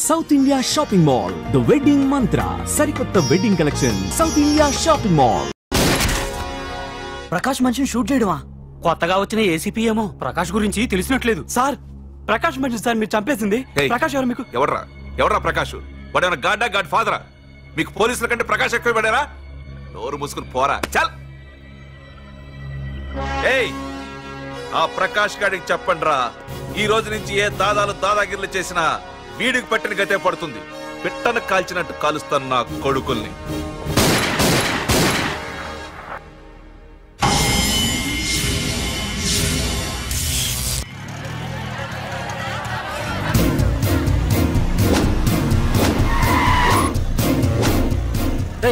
South India shopping mall the wedding మంత్ర సరికొత్త wedding collection south India shopping mall. Prakash మనిషిని shoot చేయడమా? కొత్తగా వచ్చిన ఏసీపీ ఏమో ప్రకాష్ గురించి తెలిసినట్లేదు. సార్ ప్రకాష్ మనిషి సార్ మీరు చంపేసింది. ప్రకాష్ ఎవరు మీకు? ఎవరా ప్రకాష్? వాడేమన్నా గాడ్డా గాడ్ ఫాదరా? మీకు పోలీసుల కంటే ప్రకాష్ ఎక్కువ పడారా? నోరు మూసుకుని పోరా చల్. ఏయ్ ఆ ప్రకాష్ గాడికి చెప్పండి రా, ఈ రోజు నుంచి ఏ దాదాగిర్లు చేసినా వీడికి పట్టిన గతే పడుతుంది. పిట్టను కాల్చినట్టు కాలుస్తాను నా కొడుకుల్ని.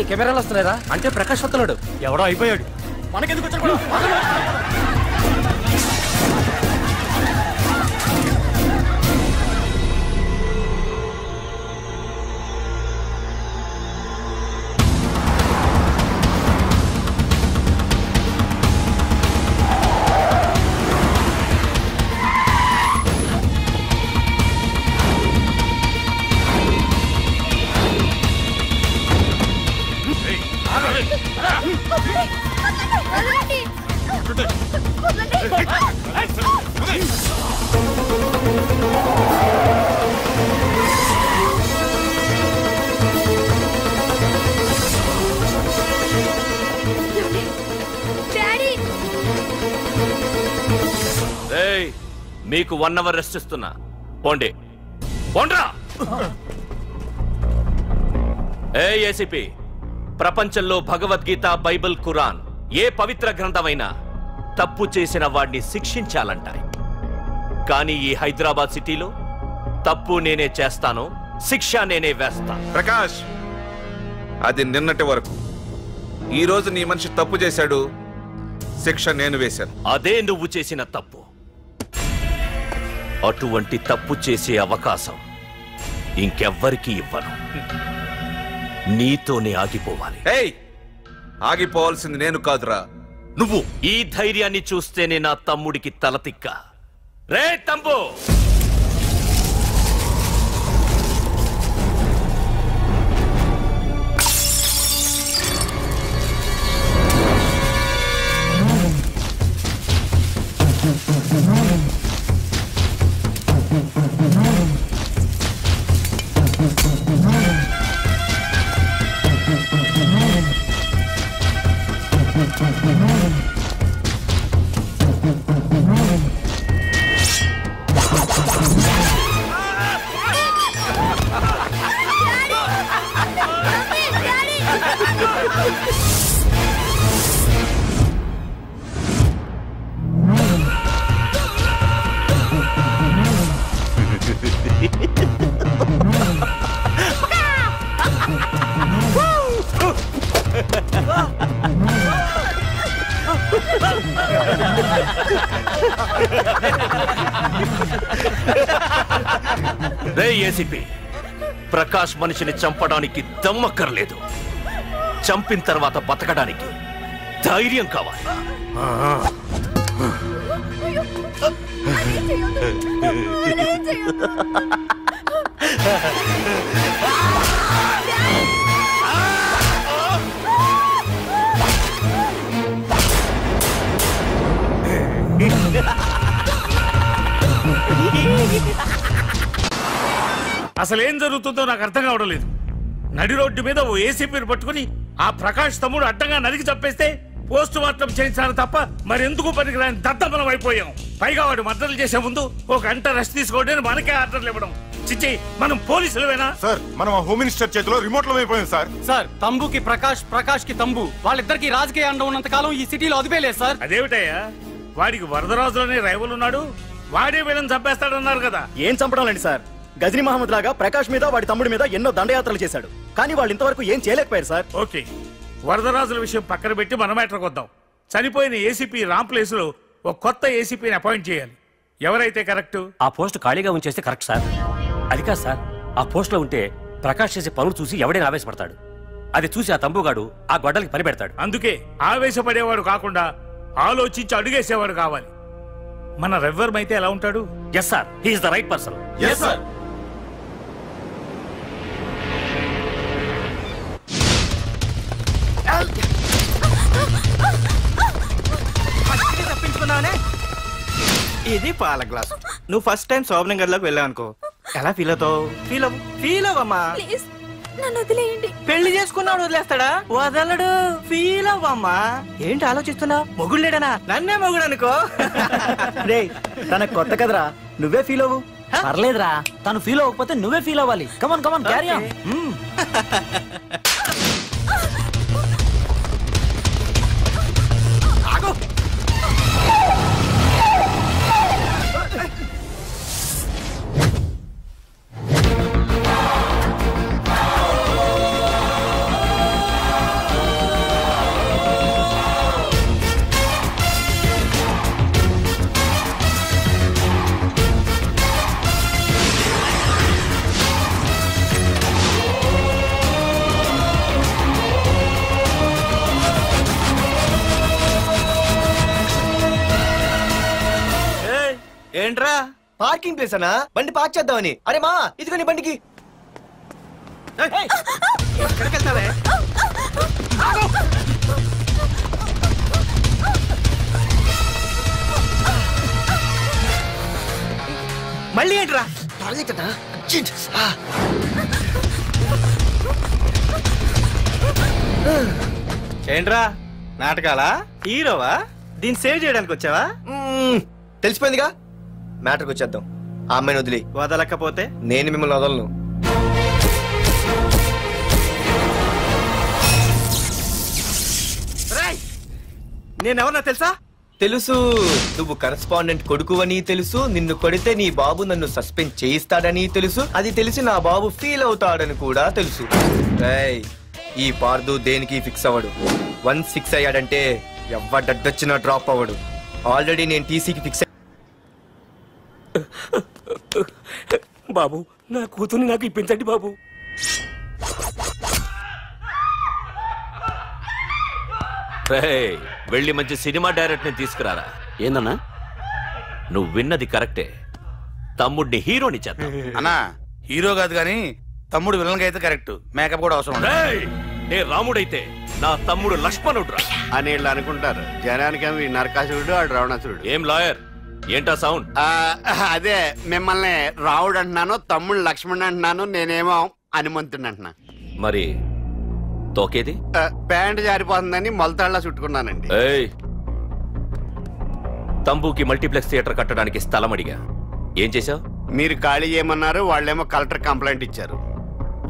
కెమెరాలు వస్తున్నారా? అంటే ప్రకాష్ వస్తున్నాడు. ఎవడో అయిపోయాడు. మనకెందుకు వచ్చాడు? మీకు 1 అవర్ రెస్ట్ ఇస్తున్నా. పోండి పోండ్రా. ఏసీపీ, ప్రపంచంలో భగవద్గీత, బైబిల్, ఖురాన్ ఏ పవిత్ర గ్రంథమైనా తప్పు చేసిన వాడిని శిక్షించాలంటాయి. కానీ ఈ హైదరాబాద్ సిటీలో తప్పు నేనే చేస్తాను, శిక్ష నేనే వేస్తాను. ప్రకాష్, అది నిన్నటి వరకు. ఈ రోజు నీ మనిషి తప్పు చేశాడు, శిక్ష నేను వేశాను. అదే నువ్వు చేసిన తప్పు. అటువంటి తప్పు చేసే అవకాశం ఇంకెవ్వరికీ ఇవ్వను. నీతోనే ఆగిపోవాలి. ఆగిపోవాల్సింది నేను కాదురా, నువ్వు. ఈ ధైర్యాన్ని చూస్తేనే నా తమ్ముడికి తలతిక్క. రే తమ్ము, రే ఏసీపీ, ప్రకాష్ మనిషిని చంపడానికి దమ్మక్కర్లేదు. చంపిన తర్వాత బతకడానికి ధైర్యం కావాలి. అసలు ఏం జరుగుతుందో నాకు అర్థం కావడం లేదు. నడి రోడ్డు మీద ఓ ఏసీపీని పట్టుకుని ఆ ప్రకాష్ తమ్ముడు అడ్డంగా నరికి చంపేస్తే పోస్ట్ మార్టం చేయించాను తప్ప మరెందుకు పనికిరాని దద్దమనం అయిపోయాం. పైగా వాడు మర్డర్లు చేసే ముందు 1 గంట రెస్ట్ తీసుకోవడానికి మనకే ఆర్డర్లు ఇవ్వడం. చిచ్చి, మనం పోలీసులవేనా? సార్, మనం హోమ్ మినిస్టర్ చేతిలో రిమోట్ లో అయిపోయాం సార్. సార్, తంబుకి ప్రకాష్, ప్రకాష్ కి తంబు, వాళ్ళిద్దరికి రాజకీయ అండ ఉన్నంత కాలం ఈ సిటీలో అదిపేలేదు సార్. అదేమిటయ్యా, వాడికి వరదరాజులోనే రైవల్ ఉన్నాడు, వాడే వీళ్ళని చంపేస్తాడన్నారు కదా. ఏం చంపడం లేండి సార్, గజనీ మహమ్మద్ లాగా ప్రకాష్ మీద వాడి తమ్ముడి మీద ఎన్నో దండయాత్రలు చేశాడు, కానీ వాళ్ళు ఇంతవరకు ఏం చేయలేకపోయారు సార్. ఓకే, వరదరాజుల విషయం పక్కన పెట్టి మన మ్యాటర్కి వద్దాం. చనిపోయిన ఏసీపీ రామ్ ప్లేస్ లో ఒక కొత్త ఏసీపీని అపాయింట్ చేయాలి. ఎవరైతే కరెక్ట్? ఆ పోస్ట్ ఖాళీగా ఉంచేస్తే కరెక్ట్ సార్. అది కాదు సార్, ఆ పోస్ట్ లో ఉంటే ప్రకాష్ చేసే పనులు చూసి ఎవడైనా ఆవేశపడతాడు. అది చూసి ఆ తంబుగాడు ఆ గొడ్డలకి పని పెడతాడు. అందుకే ఆవేశపడేవాడు కాకుండా ఆలోచించి అడుగేసేవాడు కావాలి. మన రెవ్వర్ అయితే ఎలా ఉంటాడు? Yes sir, he is the right person. Yes sir. ఇది పాల గ్లాస్. నువ్వు ఫస్ట్ టైం శోభనం గదిలోకి వెళ్ళావు అనుకో, ఎలా ఫీల్ అవుతావు? ఫీల్ అవ్వమ్మా. నన్ను వదిలేయండి. పెళ్లి చేసుకున్నాడు వదిలేస్తాడా? వదలడు. ఫీల్ అవ్వమ్మా. ఏంటి ఆలోచిస్తున్నావు? మొగుడు లేడనా? నన్నే మొగుడు అనుకో. తనకు కొత్త కదరా, నువ్వే ఫీల్ అవ్వు. పర్లేదురా, తను ఫీల్ అవ్వకపోతే నువ్వే ఫీల్ అవ్వాలి. కమాన్ కమాన్ క్యారీ ఆన్. ఆగు. ఏంట్రా? పార్కింగ్ ప్లేస్ అన్నా, బండి పార్క్ చేద్దామని. అరే మా ఇదిగో నీ బండికి. ఎక్కడికి వెళ్తావే? మళ్ళీ ఏంట్రా? ఏంట్రా నాటకాలా? హీరోవా? దీన్ని సేవ్ చేయడానికి వచ్చావా? తెలిసిపోయిందిగా, మ్యాటర్కి వచ్చేద్దాం. ఆ అమ్మాయిని వదిలి. వదలకపోతే నేను మిమ్మల్ని వదలను. నేనెవరన్నా తెలుసా? తెలుసు. నువ్వు కరెస్పాండెంట్ కొడుకువని తెలుసు. నిన్ను కొడితే నీ బాబు నన్ను సస్పెండ్ చేయిస్తాడని తెలుసు. అది తెలిసి నా బాబు ఫీల్ అవుతాడని కూడా తెలుసు. ఈ పార్దు దేనికి ఫిక్స్ అవ్వడు. 1-6 అయ్యాడంటే ఎవ్వడొచ్చినా డ్రాప్ అవ్వడు. ఆల్రెడీ నేను టీసీకి ఫిక్స్. బాబు, నా కూతుర్ని నాకు ఇప్పించండి బాబు. వెళ్ళి మంచి సినిమా డైరెక్ట్ ని తీసుకురారా. ఏందన్నా? నువ్వు విన్నది కరెక్టే. తమ్ముడిని హీరోని చేద్దాం. అన్నా, హీరో కాదు కానీ తమ్ముడు విలన్ అయితే కరెక్ట్. మేకప్ కూడా అవసరం. నే రాముడైతే నా తమ్ముడు లక్ష్మణుడు రా అని వీళ్ళు అనుకుంటారు. జనానికి నరకాసురుడు, ఆడు రావణాసురుడు. ఏం లాయర్, ఏంటా సౌండ్? అదే, మిమ్మల్ని రావుడు అంటున్నాను, తమ్ముడు లక్ష్మణ్ అంటున్నాను, నేనేమో హనుమంతుడు అంటున్నా. మరి తోకేది? ప్యాంట్ జారిపోతుందని మొలతాళ్ళ చుట్టుకున్నానండి. తంబూకి మల్టీప్లెక్స్ థియేటర్ కట్టడానికి స్థలం అడిగా. ఏం చేశావు? మీరు ఖాళీ చేయమన్నారు, వాళ్ళేమో కలెక్టర్ కంప్లైంట్ ఇచ్చారు.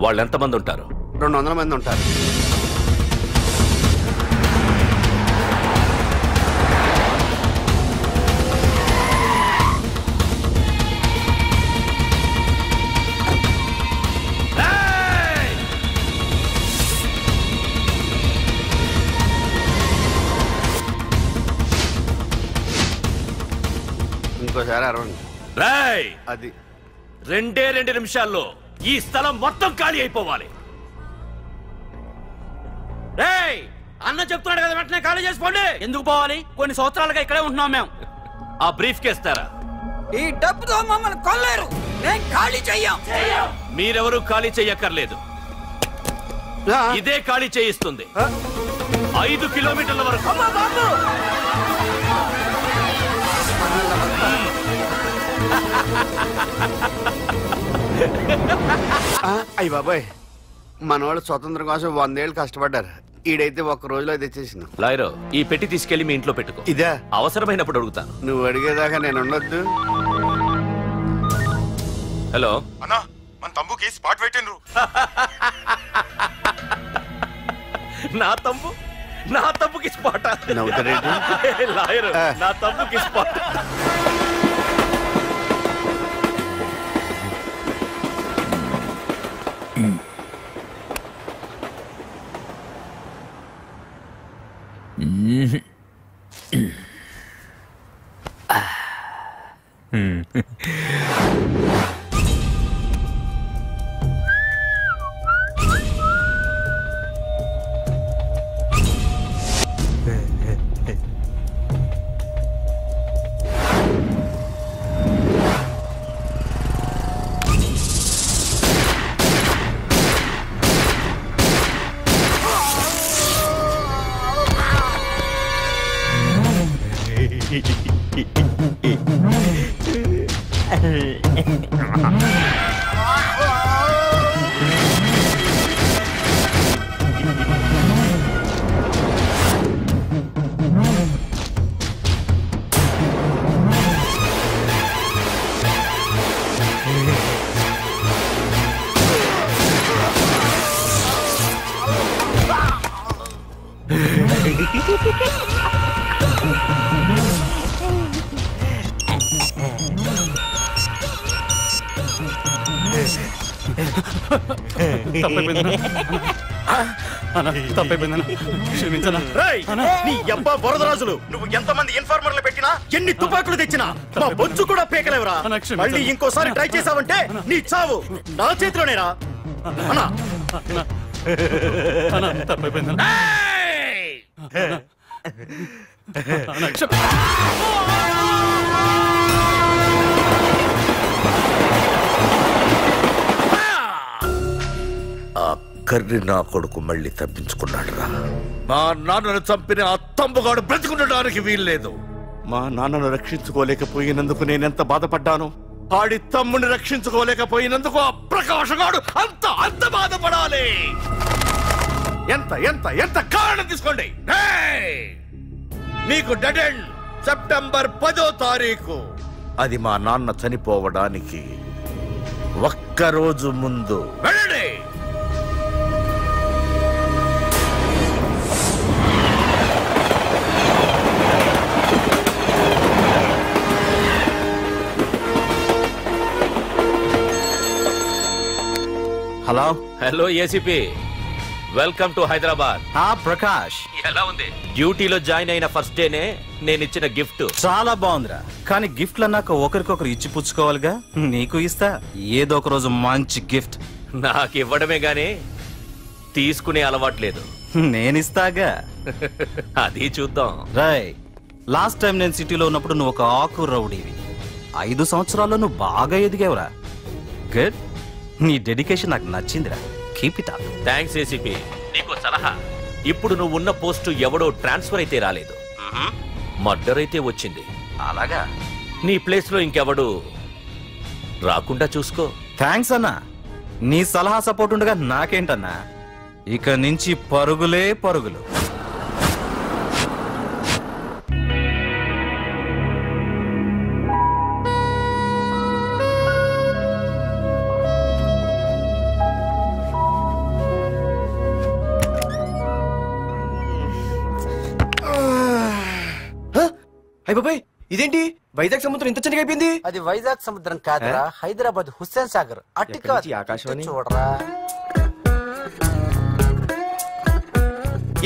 వాళ్ళు ఎంతమంది ఉంటారు? 200 మంది ఉంటారు. ఇంకోసారి అరవండి. అది 2 నిమిషాల్లో ఈ స్థలం మొత్తం ఖాళీ అయిపోవాలి. అన్న చెప్తున్నాడు కదా, వెంటనే ఖాళీ చేసుకోండి. ఎందుకు పోవాలి? కొన్ని సంవత్సరాలుగా ఇక్కడే ఉంటున్నాం మేము. ఆ బ్రీఫ్ కేస్తారా? ఈ డబ్బుతో మమ్మల్ని కొల్లేరు. నేను ఖాళీ చెయ్యం. మీరెవరూ ఖాళీ చెయ్యక్కర్లేదు. ఇదే ఖాళీ చేయిస్తుంది. 5 కిలోమీటర్ల వరకు. అయ్యి బాబాయ్, మనవాళ్ళు స్వతంత్రం కోసం 100 ఏళ్ళు కష్టపడ్డారు. ఈడైతే 1 రోజులో తెచ్చేసిన. లాయరో, ఈ పెట్టి తీసుకెళ్లి మీ ఇంట్లో పెట్టుకో. ఇదే అవసరమైనప్పుడు అడుగుతాను. నువ్వు అడిగేదాకా నేను ఉండొద్దు. హలో అన్నా, మన తమ్ముకి స్పాట్ పెట్టిండ్రు. నా తమ్ముకి స్పాట్. లాయర్, నా తమ్ముకి స్పాట్. నీ అబ్బా వరదరాజులు, నువ్వు ఎంతమంది ఇన్ఫార్మర్లు పెట్టినా, ఎన్ని తుపాకులు తెచ్చినా మా బొచ్చు కూడా పేకలేవరా. మళ్ళీ ఇంకోసారి ట్రై చేసావంటే నీ చావు నా చేతిలోనేరా. అన్నా ఆ కర్రి నా కొడుకు మళ్ళీ తప్పించుకున్నాడు రా. మా నాన్నను చంపిన ఆ తంబుగాడు బ్రతికుండడానికి వీల్లేదు. మా నాన్నను రక్షించుకోలేకపోయినందుకు నేనెంత బాధపడ్డాను, ఆడి తమ్ముని రక్షించుకోలేకపోయినందుకు ఆ ప్రకాశగాడు అంత బాధపడాలి. ఎంత ఎంత ఎంత కారణం తీసుకోండి. మీకు డెడ్ ఎండ్ సెప్టెంబర్ 10వ తారీఖు. అది మా నాన్న చనిపోవడానికి ఒక్కరోజు ముందు. వెళ్ళండి. Hello hello ACP, welcome to Hyderabad. Prakash ఎలా ఉంది? డ్యూటీలో జాయిన్ అయిన ఫస్ట్ డేనే నేను ఇచ్చిన గిఫ్ట్ చాలా బాగుందిరా. కానీ గిఫ్ట్లు అన్నాక ఒకరికొకరు ఇచ్చి పుచ్చుకోవాలిగా. నీకు ఇస్తా ఏదో ఒక రోజు మంచి గిఫ్ట్. నాకు ఇవ్వడమే గానీ తీసుకునే అలవాట్లేదు. నేనిస్తాగా. అది చూద్దాం. రాయ్, లాస్ట్ టైం నేను సిటీలో ఉన్నప్పుడు నువ్వు ఒక ఆకు రౌడీవి. 5 సంవత్సరాల్లో నువ్వు బాగా ఎదిగావురా. గుడ్. నీ డెడికేషన్ నాకు నచ్చిందిరా. Keep it up. Thanks ACP. నీకు సలహా, ఇప్పుడు నువ్వు ఉన్న పోస్టు ఎవడో ట్రాన్స్ఫర్ అయితే రాలేదు, మర్డర్ అయితే వచ్చింది. అలాగా? నీ ప్లేస్ లో ఇంకెవడు రాకుండా చూసుకో. థ్యాంక్స్ అన్నా. నీ సలహా సపోర్ట్ ఉండగా నాకేంటన్నా. ఇక నుంచి పరుగులే పరుగులు. బాబాయ్, ఇదేంటి వైజాగ్ సముద్రం ఇంత చిన్నగా అయిపోయింది? అది వైజాగ్ సముద్రం కాదురా, హైదరాబాద్ హుస్సేన్ సాగర్. అట్టిగా ఆకాశవాణి చూడరా.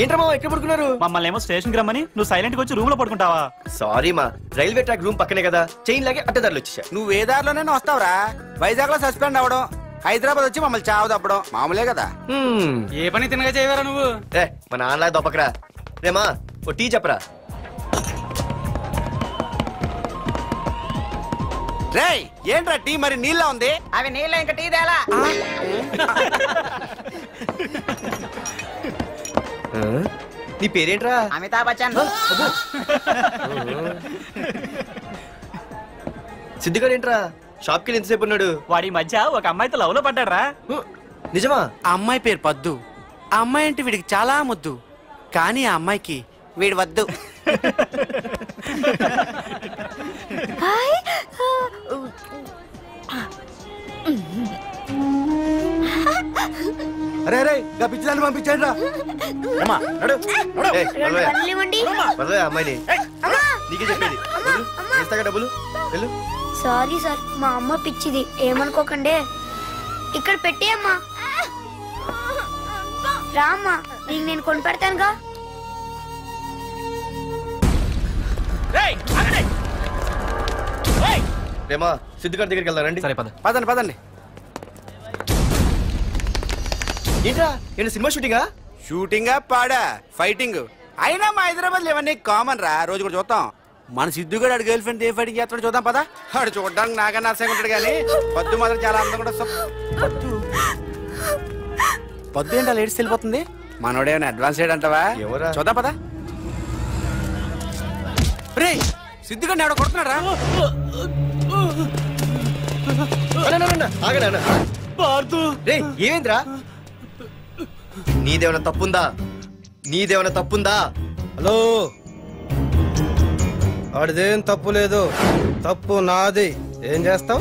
ఏంట్రా మామ ఎక్కడ పడుకున్నారు? మమ్మల్ని ఏమో స్టేషన్ కి రమ్మని నువ్వు సైలెంట్ గా వచ్చి రూమ్ లో పడుకుంటావా? సారీ మా, రైల్వే ట్రాక్ రూమ్ పక్కనే కదా, చైన్ లాగే అడ్డదారులు వచ్చేసా. నువ్వు ఏ దారిలోనే వస్తావురా. వైజాగ్ లో సస్పెండ్ అవడం, హైదరాబాద్ వచ్చి మమ్మల్ని చావు తప్పడం మామూలే కదా. ఏ పని తినగా చేయవరా నువ్వు? మా నాన్నలా దొప్పకరా. రేమా ఓ టీ చెప్పరా. రేయ్, ఏంట్రా టీ మరి నీళ్ళ ఉంది? అవి నీళ్ళ ఇంకా టీ తేలా. నీ పేరేంట్రా? అమితాబ్ బచ్చన్. సిద్ధిగాడు ఏంట్రా షాప్ కి ఎంతసేపు ఉన్నాడు? వాడి మధ్య ఒక అమ్మాయితో లవ్ లో పడ్డాడ్రా. నిజమా? ఆ అమ్మాయి పేరు పద్దు. ఆ అమ్మాయి అంటే వీడికి చాలా ముద్దు, కానీ ఆ అమ్మాయికి వీడు వద్దు. అరే రే, పిచ్చిదాన్ని పంపించండి రా. అమ్మాయిని నీకే చెప్పేది. ఇస్తాగా డబ్బులు. వెళ్ళు. సారీ సార్, మా అమ్మ పిచ్చిది, ఏమనుకోకండి. ఇక్కడ పెట్టి అమ్మా. రామ్మా, నీకు నేను కొని పెడతానుగా. రేమా సిద్ధిగారి దగ్గరికి వెళ్దానండి. సరే పద. పదండి పదండి. ఏంట్రా ఏంటి సినిమా షూటింగా? షూటింగా పాడా ఫైటింగ్ అయినా మా హైదరాబాద్ ఇవన్నీ కామన్ రా. రోజు కూడా చూద్దాం. మన సిద్ధు కూడా గర్ల్ ఫ్రెండ్ ఏ ఫైటింగ్ చేస్తాడు చూద్దాం పదా. ఆడు చూడడానికి నాకన్నా అసహ్యంగా ఉంటాడు కానీ పద్దు మాత్రం చాలా అందం కూడా. పద్దు ఏంటో లేడీస్ వెళ్ళిపోతుంది. మనోడేమైనా అడ్వాన్స్ చేయడంటావా? చూద్దాం పదా. రే సిద్ధుగాడిని ఎవడో కొడుతున్నాడు రా. ఏమేంద్రా? నీదేమైనా తప్పుందా? నీదేమైనా తప్పుందా? హలో, ఆడిదేం తప్పు లేదు, తప్పు నాది. ఏం చేస్తాం?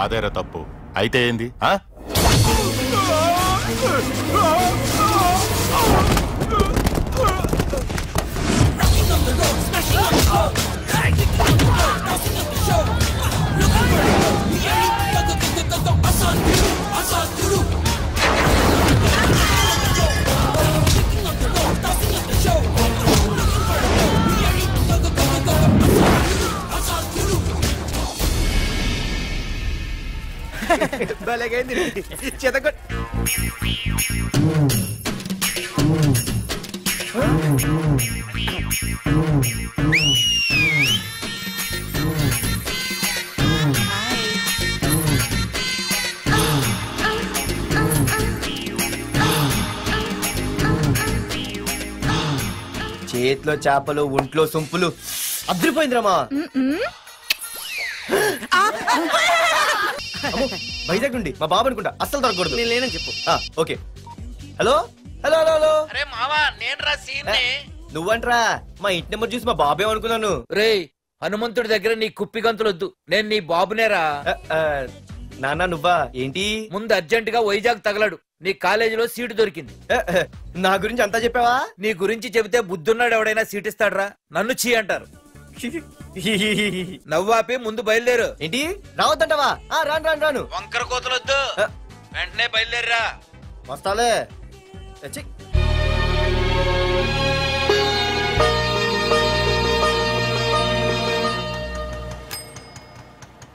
నాదేరా తప్పు. అయితే ఏంది? చేతిలో చేపలు ఒంట్లో సొంపులు అద్రిపోయిందిరామా. వైజాగ్ నుండి మా బాబు అనుకుంటా, అస్సలు దొరకకూడదు. నేను లేనని చెప్పు. Okay. Hello hello hello hello. అరే మావా నేను రా సీన్ నువ్వంట్రా? మా ఇంటి నెంబర్ చూసి మా బాబే అనుకున్నాను. రే హనుమంతుడి దగ్గర నీ కుప్పి గంతులొద్దు, నేను నీ బాబునేరా. నాన్న నువ్వా? ఏంటి? ముందు అర్జెంట్ గా వైజాగ్ తగలడు, నీ కాలేజీలో సీటు దొరికింది. నా గురించి అంతా చెప్పావా? నీ గురించి చెబితే బుద్ధున్నాడు ఎవడైనా సీట్ ఇస్తాడ్రా? నన్ను చీ అంటారు. నవ్వాపి ముందు బయలుదేరు. ఏంటి రావద్దంటావా? రాను రాను రాను. వంకర కోతలొద్దు, వెంటనే బయలుదేరరా. వస్తాలే.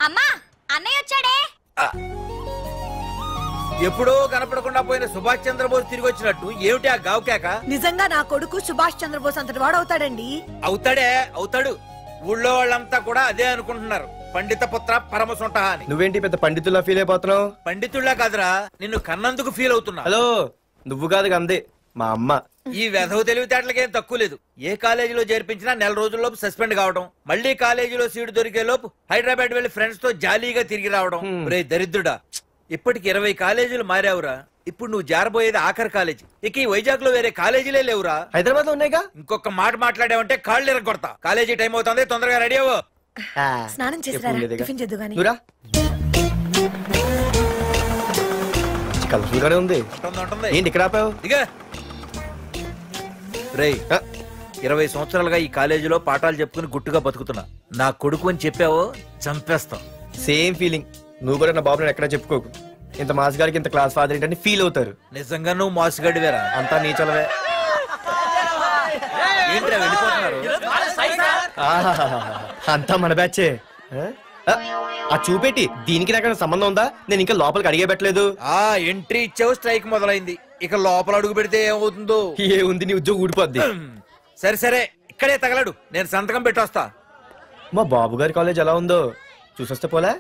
అమ్మా అన్నయ్య వచ్చాడే. ఎప్పుడో కనపడకుండా పోయిన సుభాష్ చంద్రబోస్ తిరిగి వచ్చినట్టు ఏమిటి ఆ గావుకేక? నిజంగా నా కొడుకు సుభాష్ చంద్రబోస్ అంతటి వాడు అవుతాడండి. అవుతాడే అవుతాడు. ఊళ్ళో వాళ్ళంతా కూడా అదే అనుకుంటున్నారు, పండిత పుత్ర పరమ సొంట అని. నువ్వేంటి పెద్ద పండితుల్లా ఫీల్ అయిపోతున్నావు? పండితుల్లా కాదురా, నిన్ను కన్నందుకు ఫీల్ అవుతున్నా. హలో నువ్వు కాదు అందే మా అమ్మ. ఈ వెధవ తెలివితేటలకేం తక్కువ లేదు. ఏ కాలేజీలో చేర్పించినా నెల రోజుల్లోపు సస్పెండ్ కావడం, మళ్ళీ కాలేజీలో సీటు దొరికే లోపు హైదరాబాద్ వెళ్లి ఫ్రెండ్స్ తో జాలీగా తిరిగి రావడం. రే దరిద్రుడా, ఇప్పటికి 20 కాలేజీలు మారావురా. ఇప్పుడు నువ్వు జారబోయేది ఆఖరి కాలేజీ. ఇక ఈ వైజాగ్ లో వేరే కాలేజీలే లేవురా. హైదరాబాద్ లో ఉన్నాయిగా. ఇంకొక మాట మాట్లాడావంటే కాళ్ళు ఎరగొడతా. కాలేజీ టైం అవుతుంది, తొందరగా రెడీ అవ్వు. స్నానం చేసిరా, టిఫిన్ చేద్దు గాని. కలర్ఫుల్ గానే ఉంది. ఏంటి ఇక్కడ ఆపావు? రేయ్ 20 సంవత్సరాలుగా ఈ కాలేజీలో పాఠాలు చెప్పుకుని గుట్టుగా బతుకుతున్నా. నా కొడుకు అని చెప్పావో చంపేస్తాం. Same feeling. నువ్వు కూడా నా బాబు ఎక్కడా చెప్పుకోకు. ఇంత మాస్ గారికి ఇంత క్లాస్ ఫాదర్ ఏంటని ఫీల్ అవుతారు. నిజంగా నువ్వు మాసుగడివేరా? అంతా నీచలవే. ఏంట్రా వెళ్ళిపోతున్నారు? అంతా మన బ్యాచే. ఆ చూపెట్టి దీనికి నాకు సంబంధం ఉందా? నేను ఇంకా లోపలికి అడిగే పెట్టలేదు. ఎంట్రీ ఇచ్చావు, స్ట్రైక్ మొదలైంది. ఇక లోపల అడుగు పెడితే ఏమవుతుందో? ఏముంది, నీ ఉద్యోగం ఊడిపోద్ది. సరే సరే, ఇక్కడే తగలడు, నేను సంతకం పెట్టొస్తా. మా బాబు గారి కాలేజ్ ఎలా ఉందో చూసొస్తే పోలే.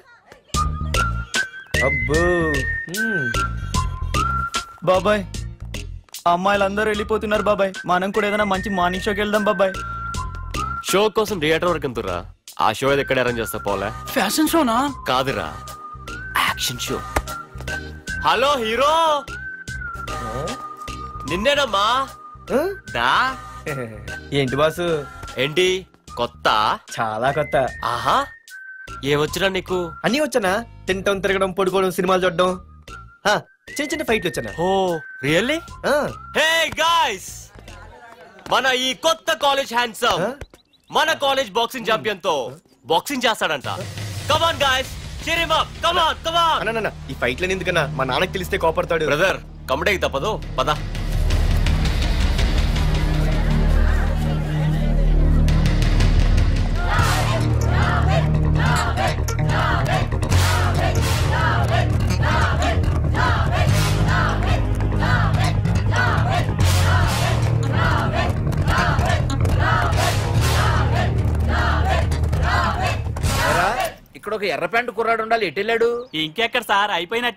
అబ్బో బాబాయ్, అమ్మాయిలందరూ వెళ్ళిపోతున్నారు బాబాయ్. మనం కూడా ఏదైనా మంచి మార్నింగ్ షోకి వెళ్దాం బాబాయ్. షో కోసం థియేటర్ వరకు ఎంతురా? ఆ షో ఏది ఎక్కడ అరేంజ్ చేస్తా పోలే? ఫ్యాషన్ షోనా? కాదురా, యాక్షన్ షో. హలో హీరో, నిన్నేనమ్మా. ఏంటి బాసు? ఏంటి కొత్త? చాలా కొత్త. ఆహా, ఏమొచ్చినా నీకు? అన్నీ వచ్చానా? తింటం, తిరగడం, పడుకోవడం, సినిమాలు చూడడం, చిన్న చిన్న ఫైట్లు వచ్చానా? ఓ రియల్లీ? హే గాయ్స్, మన ఈ కొత్త కాలేజ్ హ్యాండ్సమ్ మన కాలేజ్ బాక్సింగ్ ఛాంపియన్ తో బాక్సింగ్ చేస్తాడంట. Come on guys, cheer him up. Come on, come on. అన్న ఈ ఫైట్లని ఎందుకన్నా? మా నాన్నకి తెలిస్తే కోపడతాడు. బ్రదర్ కమడేకి తప్పదు, పద. ఇక్కడ ఒక ఎర్ర ప్యాంటు కుర్రాడు ఉండాలి, ఎటు వెళ్ళాడు? ఇంకెక్కడ సార్, అయిపోయినట్టే.